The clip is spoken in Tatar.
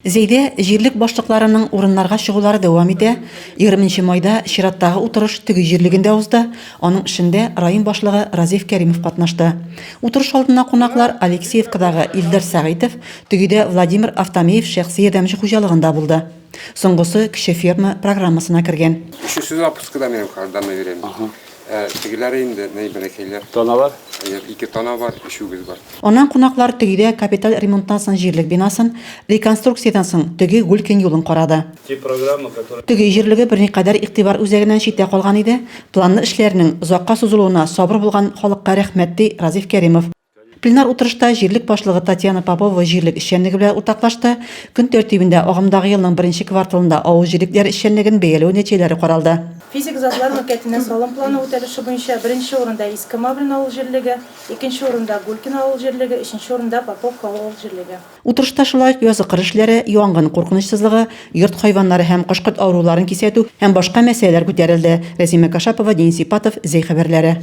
Зәйдә җирлек башлыкларының урыннарга чыгулары дәвам итә. 20 майда чираттагы утырыш теге җирлегендә узды. Аның эшендә район башлыгы Разиф Кәримов катнашты. Утырыш алдына кунаклар Алексеевкадагы Илдар Сәгыйтов, тегедә Владимир Автомеев шәхси ярдәмче хуҗалыгында булды. Соңгысы кече ферма программасына кергән. Üçüncü запускada benim kardanı vereyim. Тегеләре инде нәйбәләкәйләр. Тона бар? 2 тона бар, 3 үгез бар. Аннан кунаклар тегедә капиталь ремонттан соң җирлек бинасын, реконструкциядан соң теге Гулькин юлын карады. Программа, которая... Теге җирлеге берникадәр игътибар үзәгеннән читтә калган иде. Планны эшләрнең озакка сузылуына сабыр булган халыкка рәхмәт ди Разиф Кәримов. Пленар утырышта җирлек башлыгы Татьяна Попова җирлек эшчәнлеге белән уртаклашты. Көн тәртибендә агымдагы елның 1нче кварталында авыл җирлекләре эшчәнлеген бәяләү нәтиҗәләре каралды. Физик затлар макетинә салым планы үтәлеше буенча 1нче урында Иске Маврин авыл җирлеге, 2нче урында Гулькин авыл җирлеге, 3нче урында Поповка авыл җирлеге. Утырышта шулай язгы кыр эшләре, янгын куркынычсызлыгы, йорт хайваннары һәм кышкырт авыруларын кисәтү һәм башка мәсьәләләр күтәрелде. Рәзимә Кашапова, Денис Ипатов, Зәй хәбәрләре.